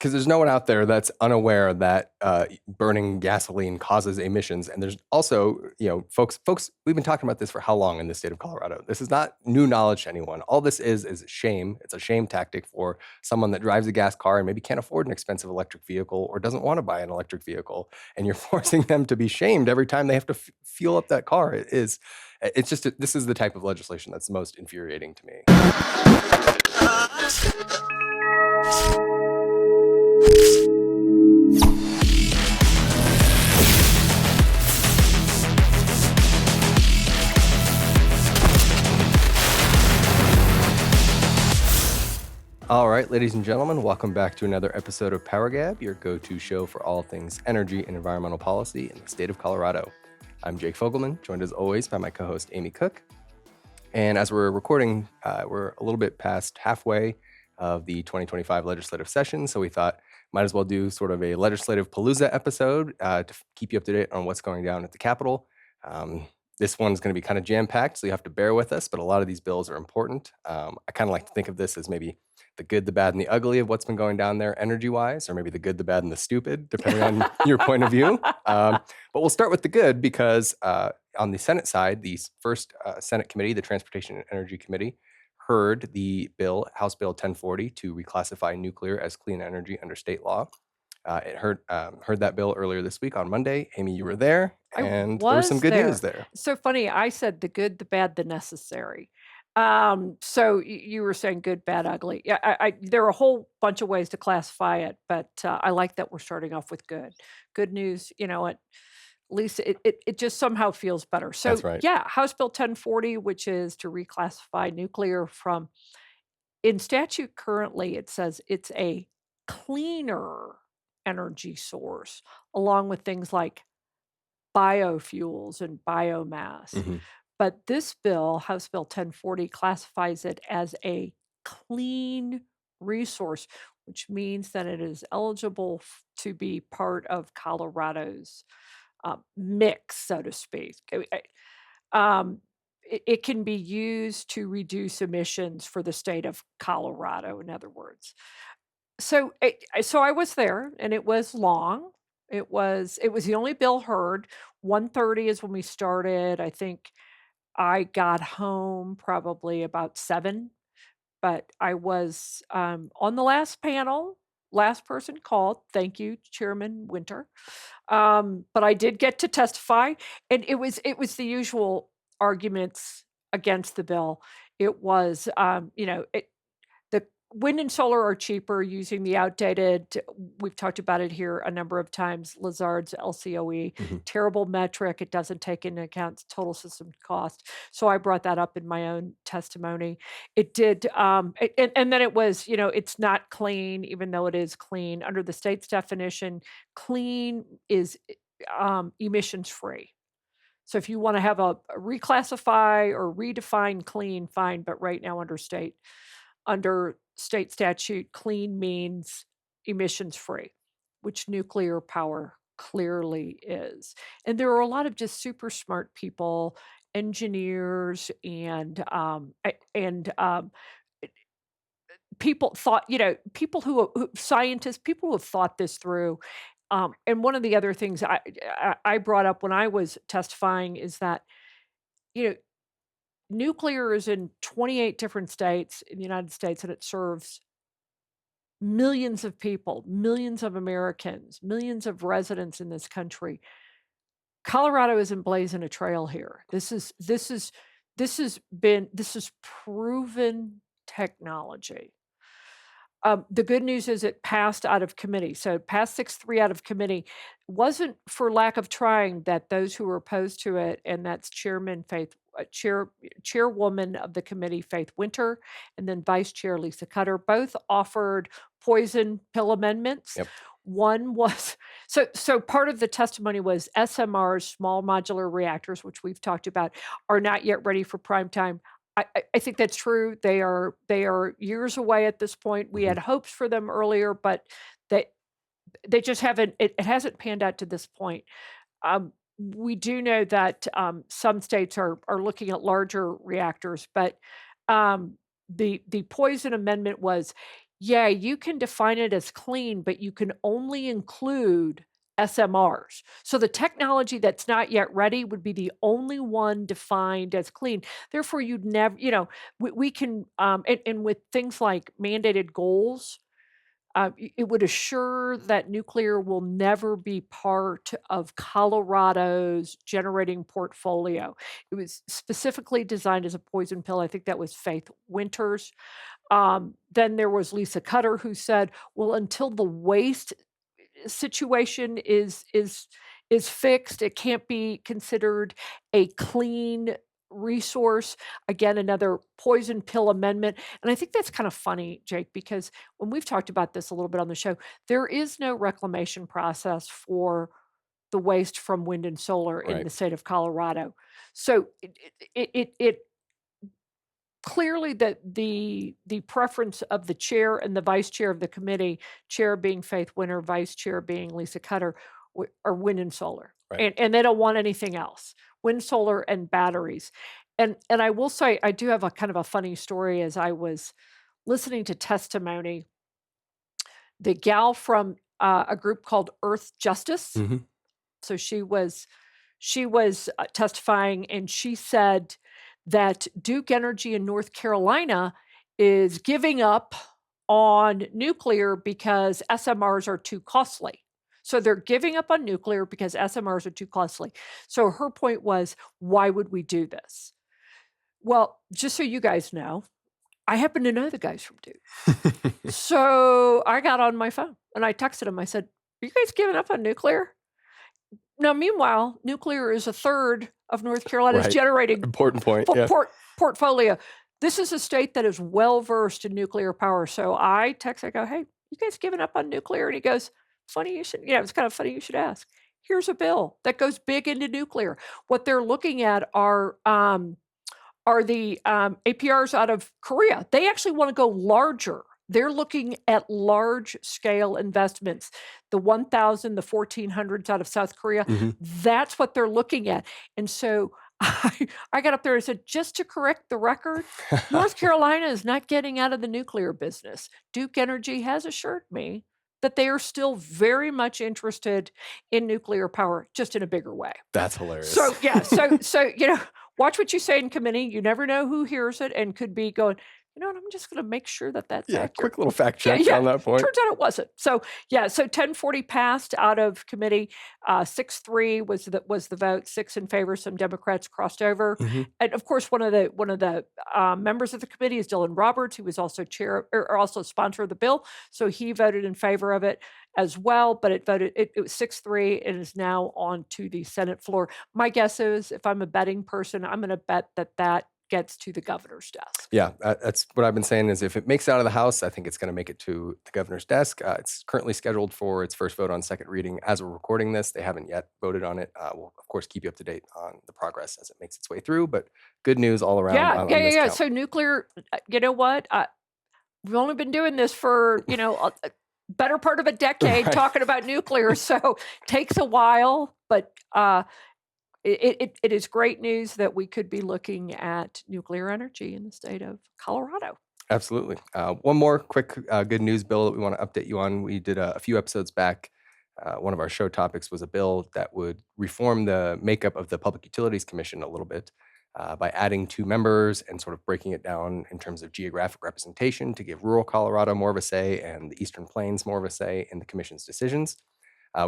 because there's no one out there that's unaware that burning gasoline causes emissions. And there's also, folks, we've been talking about this for how long in the state of Colorado? This is not new knowledge to anyone. All this is shame. It's a shame tactic for someone that drives a gas car and maybe can't afford an expensive electric vehicle or doesn't want to buy an electric vehicle. And you're forcing them to be shamed every time they have to fuel up that car. This is the type of legislation that's most infuriating to me. All right, ladies and gentlemen, welcome back to another episode of PowerGab, your go-to show for all things energy and environmental policy in the state of Colorado. I'm Jake Fogleman, joined as always by my co-host Amy Cooke. And as we're recording, we're a little bit past halfway of the 2025 legislative session, so we thought might as well do sort of a legislative palooza episode to keep you up to date on what's going down at the Capitol. This one's going to be kind of jam-packed, so you have to bear with us, but a lot of these bills are important. I kind of like to think of this as maybe the good, the bad, and the ugly of what's been going down there energy-wise, or maybe the good, the bad, and the stupid, depending on your point of view. But we'll start with the good because on the Senate side, the first Senate committee, the Transportation and Energy Committee, heard the bill, House Bill 1040, to reclassify nuclear as clean energy under state law. It heard that bill earlier this week on Monday. Amy, you were there, and there was some good news there. So funny. I said the good, the bad, the necessary. So you were saying good, bad, ugly. Yeah, there are a whole bunch of ways to classify it, but I like that we're starting off with good. Good news, at least it just somehow feels better. So That's right. yeah, House Bill 1040, which is to reclassify nuclear from, in statute currently, it says it's a cleaner energy source, along with things like biofuels and biomass. Mhm. But this bill, House Bill 1040, classifies it as a clean resource, which means that it is eligible to be part of Colorado's mix, so to speak. It can be used to reduce emissions for the state of Colorado, in other words. So I was there, and it was long. It was the only bill heard. 1:30 is when we started. I think I got home probably about 7, but I was, on the last panel, last person called. Thank you, Chairman Winter. But I did get to testify, and it was the usual arguments against the bill. It was, the wind and solar are cheaper using the outdated, we've talked about it here a number of times, Lazard's LCOE, Mhm. terrible metric. It doesn't take into account total system cost. So I brought that up in my own testimony. It did, and then it was, it's not clean, even though it is clean. Under the state's definition, clean is emissions free. So if you want to have a reclassify or redefine clean, fine. But right now under state statute, clean means emissions free, which nuclear power clearly is. And there are a lot of just super smart people, engineers, and people thought, people scientists, people who have thought this through. And one of the other things I brought up when I was testifying is that, you know, nuclear is in 28 different states in the United States, and it serves millions of people, millions of Americans, millions of residents in this country. Colorado isn't blazing a trail here. This is proven technology. The good news is it passed out of committee. So it passed 6-3 out of committee. Wasn't for lack of trying that those who were opposed to it, and that's chairwoman of the committee, Faith Winter, and then Vice Chair Lisa Cutter, both offered poison pill amendments. Yep. One was so part of the testimony was SMRs, small modular reactors, which we've talked about, are not yet ready for prime time. I think that's true. They are years away at this point. We had hopes for them earlier, but they just haven't. It hasn't panned out to this point. We do know that some states are looking at larger reactors, but the poison amendment was, yeah, you can define it as clean, but you can only include SMRs. So the technology that's not yet ready would be the only one defined as clean. Therefore, you'd never, we can, and with things like mandated goals, it would assure that nuclear will never be part of Colorado's generating portfolio. It was specifically designed as a poison pill. I think that was Faith Winters. Then there was Lisa Cutter who said, "Well, until the waste situation is fixed, it can't be considered a clean resource." Again, another poison pill amendment. And I think that's kind of funny, Jake, because when we've talked about this a little bit on the show, there is no reclamation process for the waste from wind and solar in Right. the state of Colorado. So it clearly that the preference of the chair and the vice chair of the committee, chair being Faith Winter, vice chair being Lisa Cutter, are wind and solar, Right. and they don't want anything else. Wind, solar, and batteries. And I will say I do have a kind of a funny story. As I was listening to testimony, the gal from a group called Earth Justice. Hmm. So she was testifying, and she said that Duke Energy in North Carolina is giving up on nuclear because SMRs are too costly. So they're giving up on nuclear because SMRs are too costly. So her point was, why would we do this? Well, just so you guys know, I happen to know the guys from Duke. So I got on my phone and I texted them. I said, "Are you guys giving up on nuclear?" Now, meanwhile, nuclear is a third of North Carolina's Right. generating Important point. Yeah. portfolio. This is a state that is well versed in nuclear power. So I text, I go, "Hey, you guys giving up on nuclear?" And he goes, "Funny you should, it's kind of funny you should ask. Here's a bill that goes big into nuclear. What they're looking at are the APRs out of Korea. They actually want to go larger. They're looking at large scale investments, the 1,000, the 1,400s out of South Korea. Hmm. That's what they're looking at." And so I got up there and said, just to correct the record, North Carolina is not getting out of the nuclear business. Duke Energy has assured me that they are still very much interested in nuclear power, just in a bigger way. That's hilarious. So yeah, so watch what you say in committee. You never know who hears it and could be going, what, I'm just going to make sure that that's Yeah, accurate. quick little fact check on that point. Turns out it wasn't. So yeah, so 1040 passed out of committee. 6-3 was the vote. 6 in favor. Some Democrats crossed over, and of course one of the members of the committee is Dylan Roberts, who was also chair or also sponsor of the bill. So he voted in favor of it as well. But it was 6-3 and is now on to the Senate floor. My guess is, if I'm a betting person, I'm going to bet that gets to the governor's desk. Yeah, that's what I've been saying is if it makes it out of the House, I think it's going to make it to the governor's desk. It's currently scheduled for its first vote on second reading. As we're recording this, they haven't yet voted on it. We'll, of course, keep you up to date on the progress as it makes its way through, but good news all around. On this count. So nuclear, you know what? We've only been doing this for, a better part of a decade, Right. talking about nuclear, so it takes a while, but it is great news that we could be looking at nuclear energy in the state of Colorado. Absolutely. One more quick good news bill that we want to update you on. We did a few episodes back. One of our show topics was a bill that would reform the makeup of the Public Utilities Commission a little bit by adding 2 members and sort of breaking it down in terms of geographic representation to give rural Colorado more of a say and the Eastern Plains more of a say in the commission's decisions.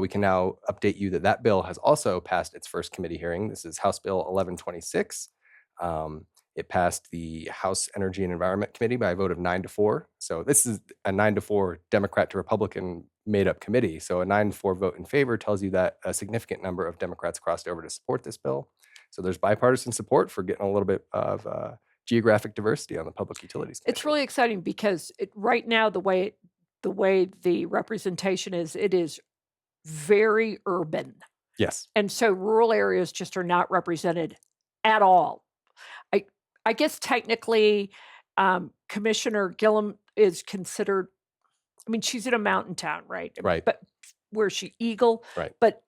We can now update you that bill has also passed its first committee hearing. This is House Bill 1126. It passed the House Energy and Environment Committee by a vote of 9-4. So this is a 9-4 Democrat to Republican made-up committee. So a 9-4 vote in favor tells you that a significant number of Democrats crossed over to support this bill. So there's bipartisan support for getting a little bit of geographic diversity on the Public Utilities Commission. It's really exciting because right now the way the representation is, it is very urban. Yes. And so rural areas just are not represented at all. I guess technically Commissioner Gillum is considered, she's in a mountain town, right? Right. But where's she? Eagle? Right. But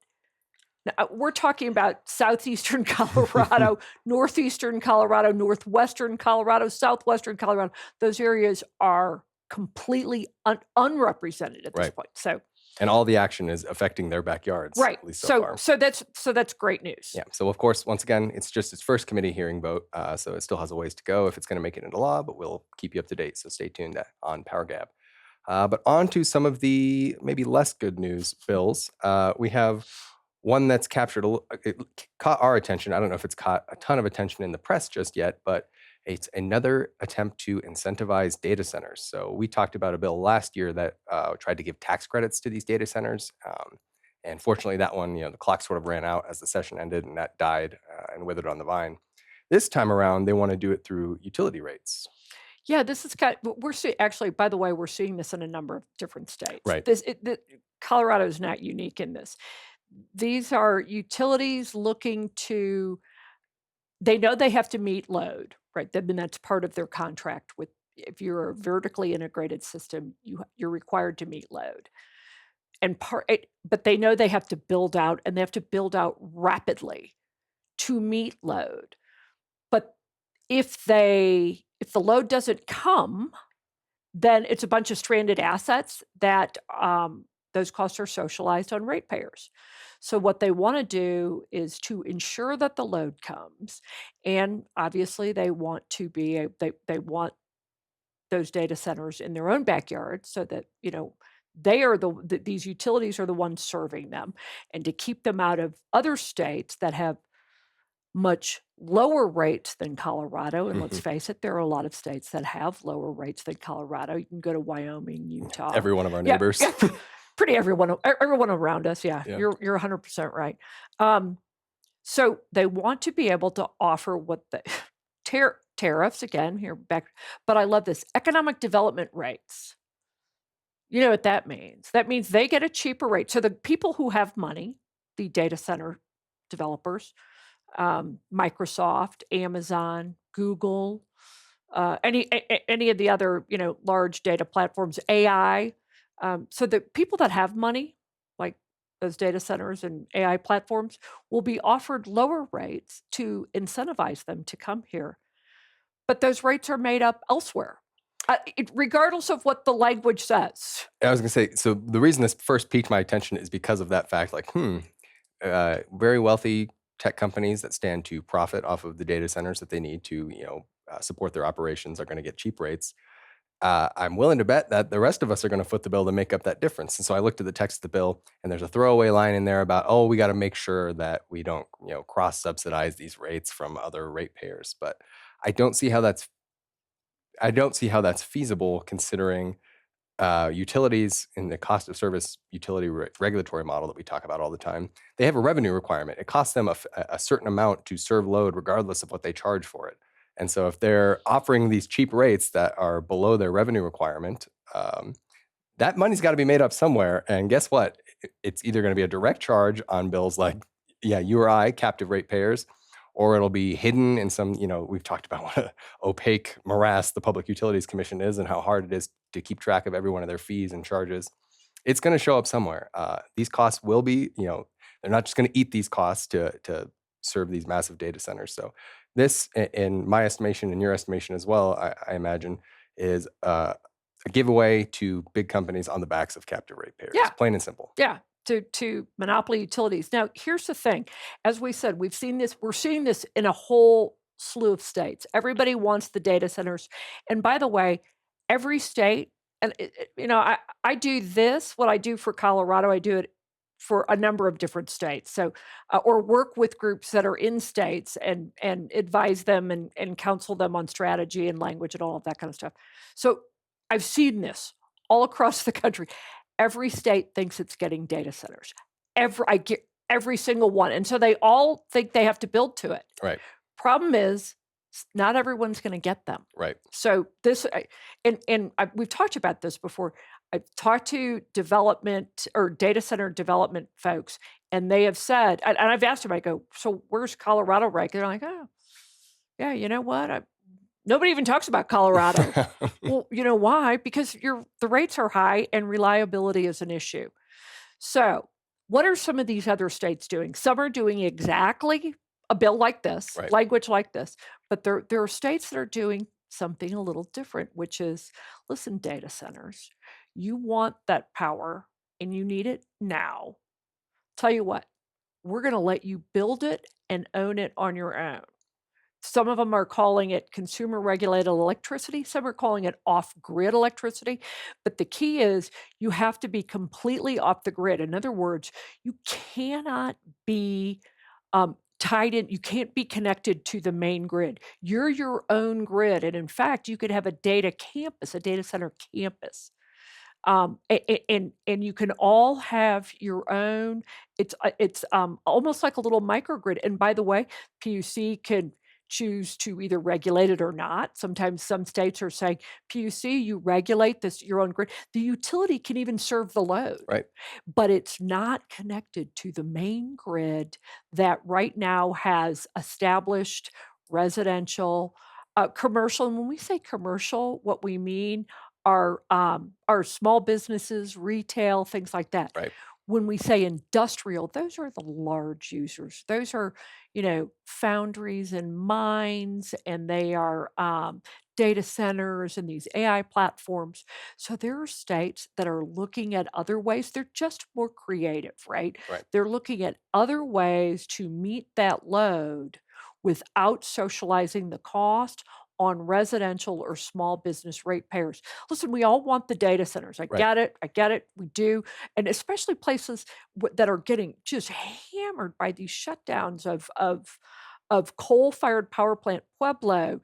we're talking about southeastern Colorado, northeastern Colorado, northwestern Colorado, southwestern Colorado. Those areas are completely unrepresented at this Right. point. So And all the action is affecting their backyards, right. at least so far. So that's great news. Yeah. So, of course, once again, it's just its first committee hearing vote. So it still has a ways to go if it's going to make it into law, but we'll keep you up to date. So stay tuned on PowerGab. But on to some of the maybe less good news bills. We have one that's captured, it caught our attention. I don't know if it's caught a ton of attention in the press just yet, but it's another attempt to incentivize data centers. So we talked about a bill last year that tried to give tax credits to these data centers. And fortunately, that one, the clock sort of ran out as the session ended, and that died and withered on the vine. This time around, they want to do it through utility rates. Yeah, this is we're seeing, actually, by the way, we're seeing this in a number of different states. Right. Colorado is not unique in this. These are utilities looking to, they know they have to meet load, right? I mean, that's part of their contract with, if you're a vertically integrated system, you're required to meet load. But they know they have to build out, and they have to build out rapidly to meet load. But if the load doesn't come, then it's a bunch of stranded assets that those costs are socialized on ratepayers. So what they want to do is to ensure that the load comes, and obviously they want to be they want those data centers in their own backyard, so that they are these utilities are the ones serving them, and to keep them out of other states that have much lower rates than Colorado. And let's face it, there are a lot of states that have lower rates than Colorado. You can go to Wyoming, Utah. Every one of our neighbors. Yeah, pretty everyone around us. Yeah, Yeah. you're 100% right. So they want to be able to offer what the tariffs, again, here back, but I love this, economic development rates. You know what that means? That means they get a cheaper rate. So the people who have money, the data center developers, Microsoft, Amazon, Google, any of the other large data platforms, AI. So the people that have money, like those data centers and AI platforms, will be offered lower rates to incentivize them to come here. But those rates are made up elsewhere, regardless of what the language says. I was going to say, so the reason this first piqued my attention is because of that fact. Like, very wealthy tech companies that stand to profit off of the data centers that they need to, support their operations are going to get cheap rates. I'm willing to bet that the rest of us are going to foot the bill to make up that difference. And so I looked at the text of the bill, and there's a throwaway line in there about, we got to make sure that we don't, cross subsidize these rates from other ratepayers. But I don't see how that's feasible, considering utilities in the cost of service utility regulatory model that we talk about all the time. They have a revenue requirement. It costs them a certain amount to serve load regardless of what they charge for it. And so if they're offering these cheap rates that are below their revenue requirement, that money's got to be made up somewhere. And guess what? It's either going to be a direct charge on bills like, you or I, captive ratepayers, or it'll be hidden in some, we've talked about what an opaque morass the Public Utilities Commission is and how hard it is to keep track of every one of their fees and charges. It's going to show up somewhere. These costs will be, they're not just going to eat these costs to serve these massive data centers. So this, in my estimation and your estimation as well, I imagine, is a giveaway to big companies on the backs of captive ratepayers. Yeah. Plain and simple. Yeah. To monopoly utilities. Now, here's the thing. As we said, we're seeing this in a whole slew of states. Everybody wants the data centers. And by the way, every state, and I do this, what I do for Colorado, I do it for a number of different states. So, or work with groups that are in states and advise them and counsel them on strategy and language and all of that kind of stuff. So I've seen this all across the country. Every state thinks it's getting data centers. Every single one. And so they all think they have to build to it. Right. Problem is, not everyone's going to get them. Right. So this, we've talked about this before. I've talked to development or data center development folks, and they have said, and I've asked them, I go, so where's Colorado rank? And they're like, oh, yeah, you know what? Nobody even talks about Colorado. Well, you know why? Because the rates are high and reliability is an issue. So what are some of these other states doing? Some are doing exactly a bill like this, Right. language like this, but there are states that are doing something a little different, which is, listen, data centers, you want that power and you need it now. Tell you what, we're going to let you build it and own it on your own. Some of them are calling it consumer regulated electricity, some are calling it off grid electricity, but the key is you have to be completely off the grid. In other words, you cannot be, tied in, you can't be connected to the main grid. You're your own grid, and in fact, you could have a data campus, a data center campus. And you can all have your own. It's almost like a little microgrid. And by the way, PUC can choose to either regulate it or not. Sometimes some states are saying, PUC, you regulate this your own grid. The utility can even serve the load, Right. but it's not connected to the main grid that right now has established residential, commercial. And when we say commercial, what we mean are small businesses, retail, things like that. Right. When we say industrial, those are the large users. Those are, foundries and mines, and they are data centers and these AI platforms. So there are states that are looking at other ways. They're just more creative, right? Right. They're looking at other ways to meet that load without socializing the cost on residential or small business ratepayers. Listen, we all want the data centers. I Right. get it. I get it. We do. And especially places that are getting just hammered by these shutdowns of coal-fired power plant Pueblo,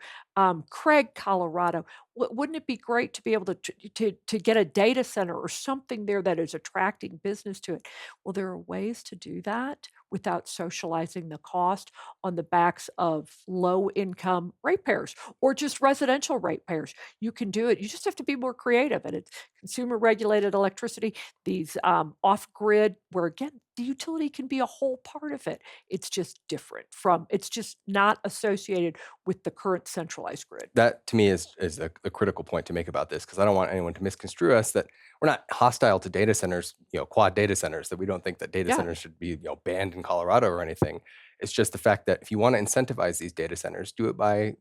Craig, Colorado. Wouldn't it be great to be able to get a data center or something there that is attracting business to it? Well, there are ways to do that without socializing the cost on the backs of low-income ratepayers or just residential ratepayers. You can do it. You just have to be more creative, and it's consumer regulated electricity, these off-grid, where again, the utility can be a whole part of it. It's just different from, it's just not associated with the current centralized grid. That to me is the critical point to make about this, because I don't want anyone to misconstrue us that we're not hostile to data centers, quad data centers, that we don't think that data Yeah. centers should be, banned in Colorado or anything. It's just the fact that if you want to incentivize these data centers, do it by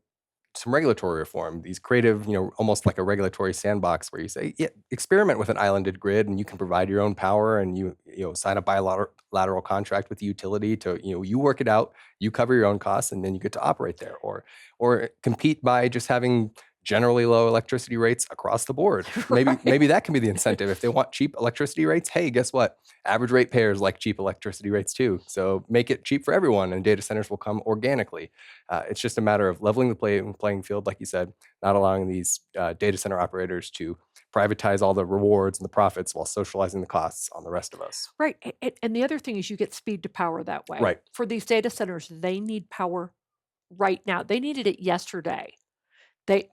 some regulatory reform, these creative, almost like a regulatory sandbox where you say, yeah, experiment with an islanded grid and you can provide your own power, and sign a bilateral contract with the utility to, you work it out, you cover your own costs, and then you get to operate there, or compete by just having generally low electricity rates across the board. Maybe Right. maybe that can be the incentive. If they want cheap electricity rates, hey, guess what? Average ratepayers like cheap electricity rates too. So make it cheap for everyone, and data centers will come organically. It's just a matter of leveling the playing field, like you said, not allowing these data center operators to privatize all the rewards and the profits while socializing the costs on the rest of us. Right. And the other thing is you get speed to power that way. Right. For these data centers, they need power right now. They needed it yesterday. They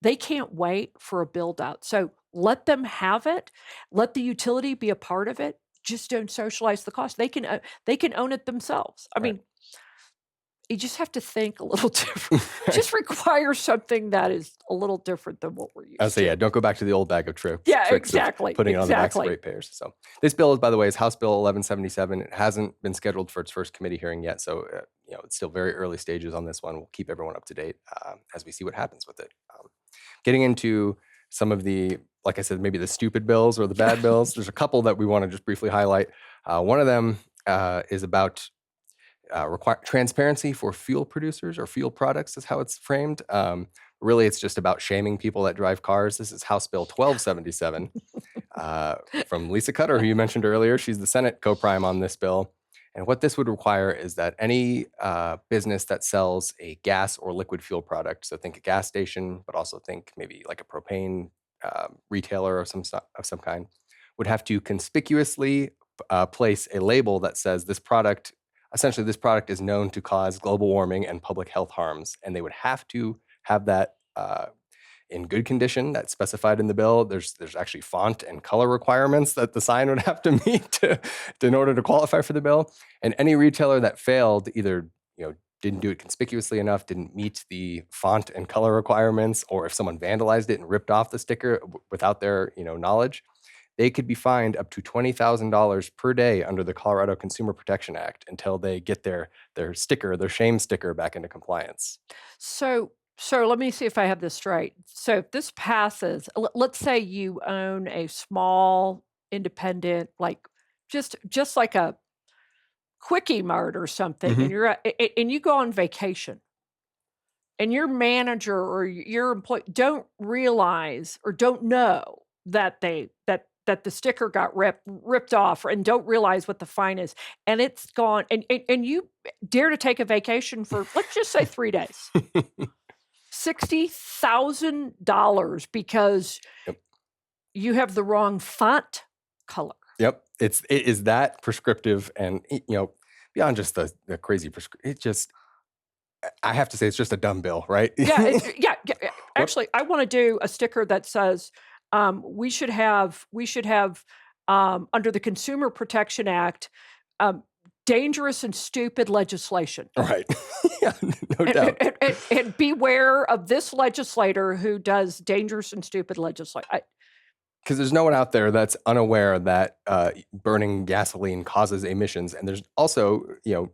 they can't wait for a build out. So let them have it. Let the utility be a part of it. Just don't socialize the cost. They can own it themselves. I Right. mean, you just have to think a little different. Just requires something that is a little different than what we're I would used say, yeah, to. don't go back to the old bag of tricks. Yeah, Tricks of exactly. putting it on the backs of Exactly. ratepayers. So this bill, by the way, is House Bill 1177. It hasn't been scheduled for its first committee hearing yet, so it's still very early stages on this one. We'll keep everyone up to date as we see what happens with it. Getting into some of the, like I said, maybe the stupid bills or the bad bills. There's a couple that we want to just briefly highlight. One of them is about require transparency for fuel producers or fuel products, is how it's framed. Really, it's just about shaming people that drive cars. This is House Bill 1277 from Lisa Cutter, who you mentioned earlier. She's the Senate co-prime on this bill. And what this would require is that any business that sells a gas or liquid fuel product, so think a gas station, but also think maybe like a propane retailer of some kind, would have to conspicuously place a label that says this product is known to cause global warming and public health harms, and they would have to have that in good condition that's specified in the bill. There's actually font and color requirements that the sign would have to meet in order to qualify for the bill. And any retailer that failed, either didn't do it conspicuously enough, didn't meet the font and color requirements, or if someone vandalized it and ripped off the sticker without their knowledge, they could be fined up to $20,000 per day under the Colorado Consumer Protection Act until they get their sticker, their shame sticker, back into compliance. So So let me see if I have this straight. So if this passes, let's say you own a small independent, like just like a quickie mart or something, and Hmm. you're and you go on vacation, and your manager or your employee don't realize or don't know that that the sticker got ripped off and don't realize what the fine is, and it's gone, and you dare to take a vacation for, let's just say, 3 days. $60,000 because Yep. you have the wrong font color. Yep. It is that prescriptive, and beyond just the crazy prescription. It just, I have to say, it's just a dumb bill, right? Yeah, yeah. What? Actually, I wanna do a sticker that says, we should have, under the Consumer Protection Act, um, dangerous and stupid legislation. Right. Yeah, no And doubt. and beware of this legislator who does dangerous and stupid legislation. Because there's no one out there that's unaware that burning gasoline causes emissions, and there's also,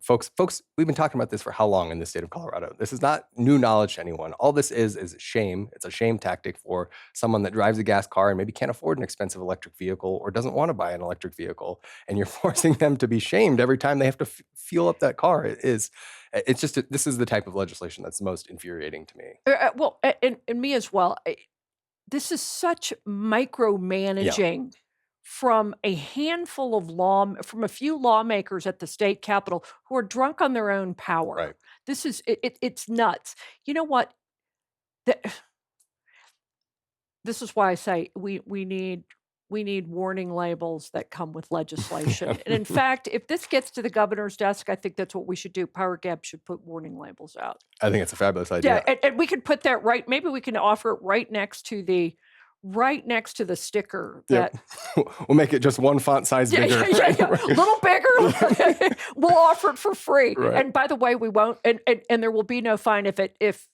folks. We've been talking about this for how long in the state of Colorado? This is not new knowledge to anyone. All this is shame. It's a shame tactic for someone that drives a gas car and maybe can't afford an expensive electric vehicle or doesn't want to buy an electric vehicle, and you're forcing them to be shamed every time they have to fuel up that car. It's just this is the type of legislation that's most infuriating to me. Well, and me as well. This is such Yeah. micromanaging from a few lawmakers at the state capitol who are drunk on their own power. Right. It's nuts. You know what? The This is why I say we need warning labels that come with legislation. And in fact, if this gets to the governor's desk, I think that's what we should do. PowerGab should put warning labels out. I think it's a fabulous Yeah, idea. and we could put that right, maybe we can offer it right next to the sticker Yep. that. We'll make it just one font size Yeah, bigger. yeah, yeah, yeah. Right? Little bigger. We'll offer it for free. Right. And by the way, we won't, and there will be no fine if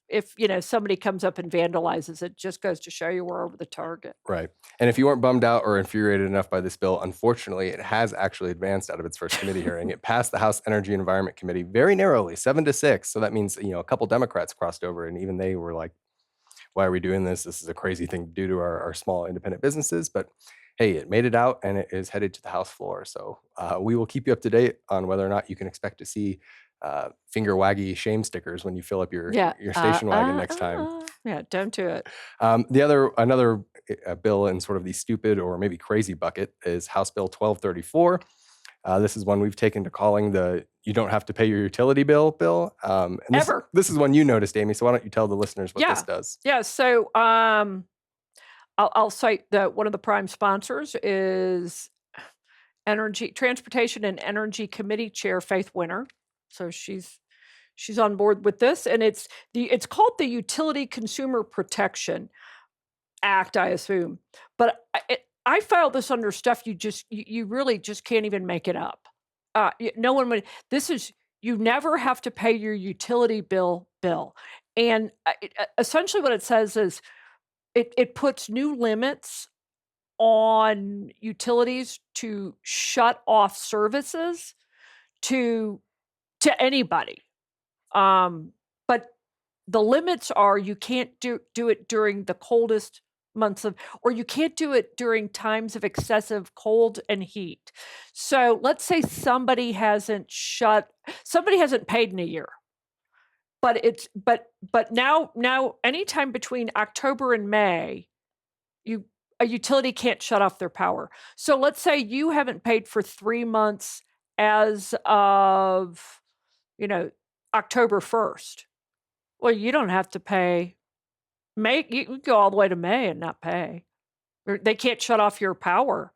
somebody comes up and vandalizes it. Just goes to show you we're over the target. Right. And if you weren't bummed out or infuriated enough by this bill, unfortunately, it has actually advanced out of its first committee hearing. It passed the House Energy and Environment Committee very narrowly, 7-6. So that means, a couple Democrats crossed over, and even they were like, why are we doing this? This is a crazy thing to do to our small independent businesses. But hey, it made it out, and it is headed to the House floor. So we will keep you up to date on whether or not you can expect to see finger waggy shame stickers when you fill up your Yeah. your station wagon next time. Yeah, don't do it. Another bill in sort of the stupid or maybe crazy bucket is House Bill 1234. This is one we've taken to calling the "you don't have to pay your utility bill." And Ever. this is one you noticed, Amy. So why don't you tell the listeners what this Yeah. does? Yeah, so, I'll cite that one of the prime sponsors is Transportation and Energy Committee Chair Faith Winter. So she's on board with this, and it's called the Utility Consumer Protection Act, I assume. But I filed this under stuff you really just can't even make it up. No one would. This is You never have to pay your utility bill, and essentially what it says is it puts new limits on utilities to shut off services to anybody. But the limits are you can't do it during the coldest months of, or you can't do it during times of excessive cold and heat. So let's say somebody hasn't paid in a year. But now anytime between October and May, you a utility can't shut off their power. So let's say you haven't paid for 3 months as of, you know, October 1st. Well, you don't have to pay May. You can go all the way to May and not pay. Or they can't shut off your power.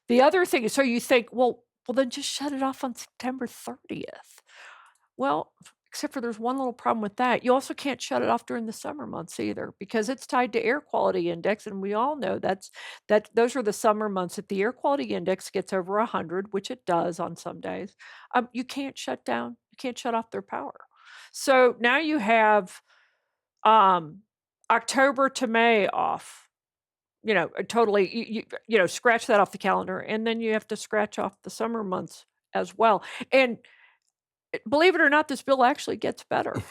The other thing is, so you think, well, then just shut it off on September 30th. Well, except for there's one little problem with that. You also can't shut it off during the summer months either because it's tied to air quality index, and we all know those are the summer months. If the air quality index gets over 100, which it does on some days, you can't shut off their power. So now you have October to May off. Totally. Scratch that off the calendar, and then you have to scratch off the summer months as well. And believe it or not, this bill actually gets better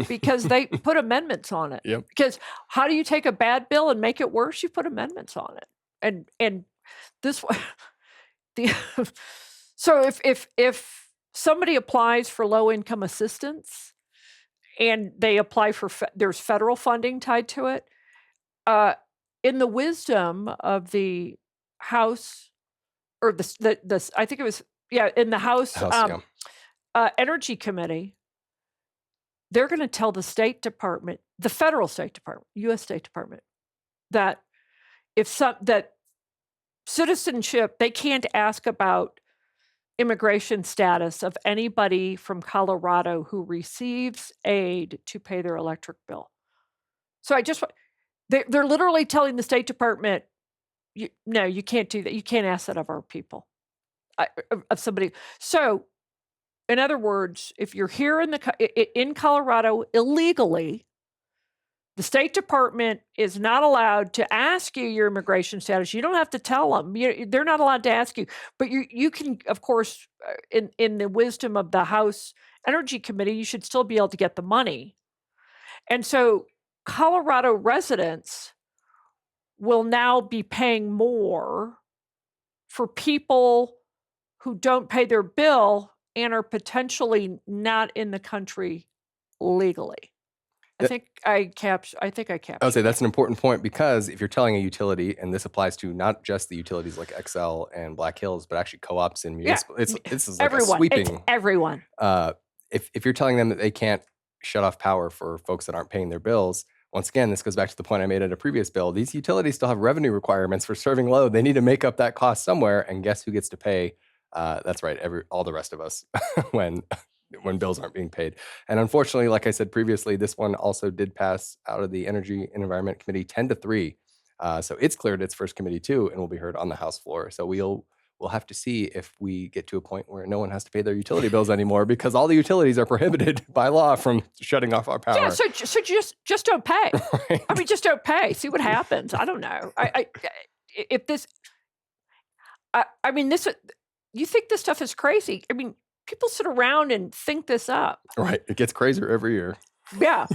because they put amendments on it. Yep. Because how do you take a bad bill and make it worse? You put amendments on it. And this the so if somebody applies for low income assistance and they apply for there's federal funding tied to it, in the wisdom of the House or the I think it was in the House Energy Committee, they're going to tell the State Department, the federal State Department, U.S. State Department, that that citizenship, they can't ask about immigration status of anybody from Colorado who receives aid to pay their electric bill. So they're literally telling the State Department, no, you can't do that. You can't ask that of our people, of somebody. So, in other words, if you're here in Colorado illegally, the State Department is not allowed to ask you your immigration status. You don't have to tell them. They're not allowed to ask you. But you can, of course, in the wisdom of the House Energy Committee, you should still be able to get the money. And so Colorado residents will now be paying more for people who don't pay their bill and are potentially not in the country legally. I think I captured. I would say that's an important point, because if you're telling a utility, and this applies to not just the utilities like Xcel and Black Hills, but actually co-ops and municipal, this is like everyone. a sweeping. It's everyone. If you're telling them that they can't shut off power for folks that aren't paying their bills, once again, this goes back to the point I made at a previous bill. These utilities still have revenue requirements for serving load. They need to make up that cost somewhere, and guess who gets to pay? That's right, all the rest of us when bills aren't being paid. And unfortunately, like I said previously, this one also did pass out of the Energy and Environment Committee 10-3. So it's cleared its first committee too, and will be heard on the House floor. So we'll have to see if we get to a point where no one has to pay their utility bills anymore, because all the utilities are prohibited by law from shutting off our power. Yeah, so just don't pay. Right. I mean, just don't pay. See what happens. I don't know. I mean, this. You think this stuff is crazy? I mean, people sit around and think this up. Right. It gets crazier every year. Yeah.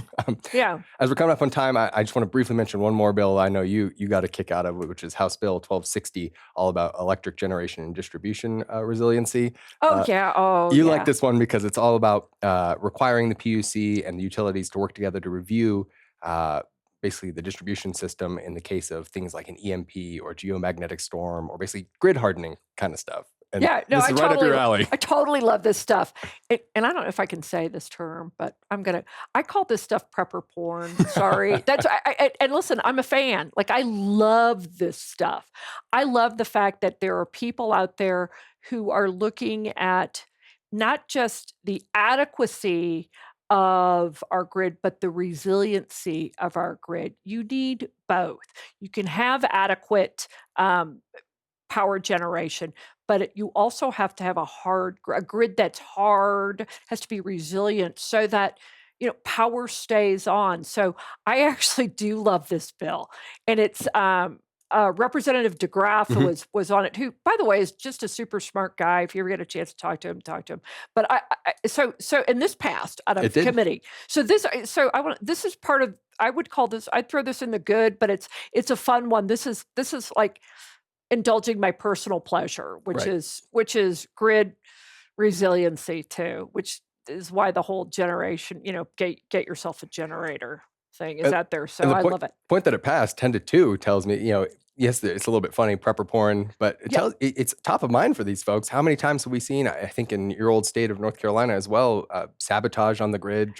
Yeah. As we're coming up on time, I just want to briefly mention one more bill I know you got a kick out of, which is House Bill 1260, all about electric generation and distribution resiliency. You like this one because it's all about requiring the PUC and the utilities to work together to review basically the distribution system in the case of things like an EMP or geomagnetic storm, or basically grid hardening kind of stuff. And this is right up your alley. I totally love this stuff. And I don't know if I can say this term, but I call this stuff prepper porn. Sorry. And listen, I'm a fan. Like, I love this stuff. I love the fact that there are people out there who are looking at not just the adequacy of our grid, but the resiliency of our grid. You need both. You can have adequate power generation, but you also have to have a grid that's hard, has to be resilient so that power stays on. So I actually do love this bill, and it's Representative DeGraff who was on it, who, by the way, is just a super smart guy. If you ever get a chance to talk to him, talk to him. But and this passed out of committee. So this is part of, I would call this, I'd throw this in the good, but it's a fun one. This is like indulging my personal pleasure, which is grid resiliency too, which is why the whole generation, get yourself a generator thing is out there. So I love it. Point that it passed 10-2 tells me, yes, it's a little bit funny, prepper porn, but it's top of mind for these folks. How many times have we seen, I think in your old state of North Carolina as well, sabotage on the grid,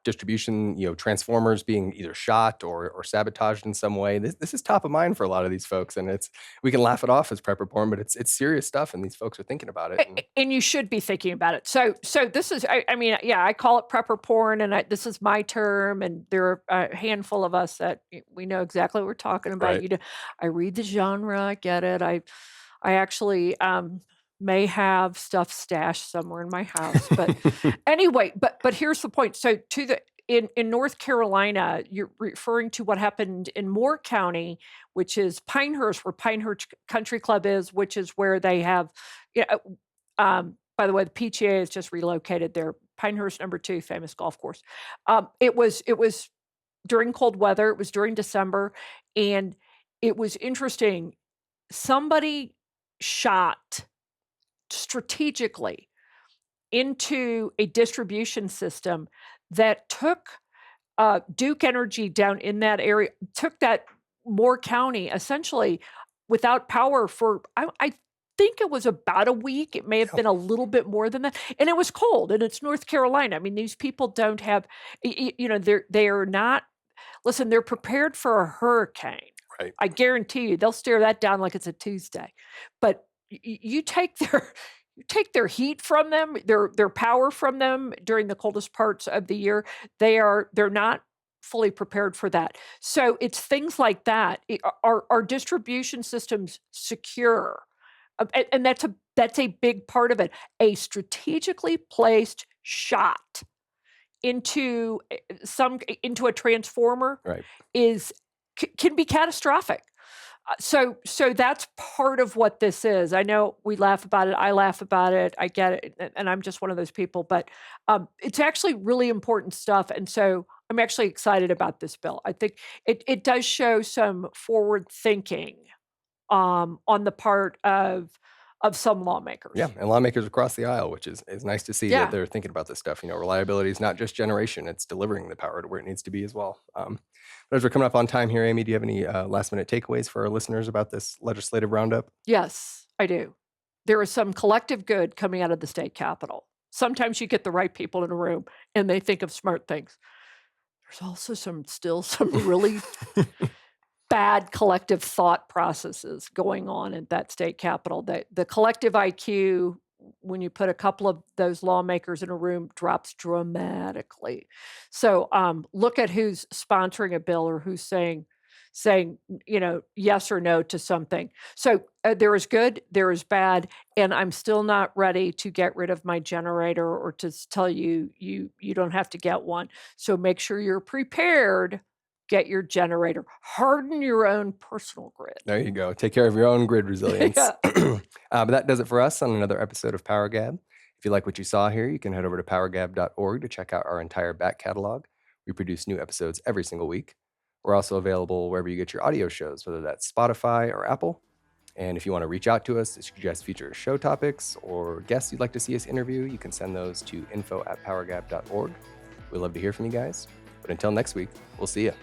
distribution, transformers being either shot or sabotaged in some way. This is top of mind for a lot of these folks, and we can laugh it off as prepper porn, but it's serious stuff, and these folks are thinking about it. And you should be thinking about it. So this is, I call it prepper porn, and this is my term, and there are a handful of us that we know exactly what we're talking about. Right. I read the genre, I get it. I actually may have stuff stashed somewhere in my house, but anyway, but here's the point. So in North Carolina, you're referring to what happened in Moore County, which is Pinehurst, where Pinehurst Country Club is, which is where they have, by by the way, the PGA has just relocated their Pinehurst number 2 famous golf course. It was during cold weather, it was during December, and it was interesting. Somebody shot strategically into a distribution system that took Duke Energy down in that area, took that Moore County essentially without power for I think it was about a week. It may have Yeah. been a little bit more than that. And it was cold and it's North Carolina. I mean, these people don't have they are not. Listen, they're prepared for a hurricane. Right. I guarantee you they'll stare that down like it's a Tuesday. But you take their heat from them, their power from them during the coldest parts of the year. They're not fully prepared for that. So it's things like that. Are distribution systems secure? And that's a big part of it. A strategically placed shot into into a transformer Right. can be catastrophic. So that's part of what this is. I know we laugh about it. I laugh about it. I get it, and I'm just one of those people. But it's actually really important stuff, and so I'm actually excited about this bill. I think it does show some forward thinking on the part of some lawmakers. Yeah, and lawmakers across the aisle, which is nice to see Yeah. that they're thinking about this stuff. Reliability is not just generation; it's delivering the power to where it needs to be as well. But as we're coming up on time here, Amy, do you have any last minute takeaways for our listeners about this legislative roundup? Yes, I do. There is some collective good coming out of the state capitol. Sometimes you get the right people in a room and they think of smart things. There's also still some really bad collective thought processes going on at that state capitol. The collective IQ, when you put a couple of those lawmakers in a room, drops dramatically. So look at who's sponsoring a bill or who's saying yes or no to something. So there is good, there is bad, and I'm still not ready to get rid of my generator or to tell you don't have to get one. So make sure you're prepared. Get your generator. Harden your own personal grid. There you go. Take care of your own grid resilience. Yeah. But that does it for us on another episode of PowerGab. If you like what you saw here, you can head over to powergab.org to check out our entire back catalog. We produce new episodes every single week. We're also available wherever you get your audio shows, whether that's Spotify or Apple. And if you want to reach out to us to suggest future show topics or guests you'd like to see us interview, you can send those to info@powergab.org. We'd love to hear from you guys. But until next week, we'll see you.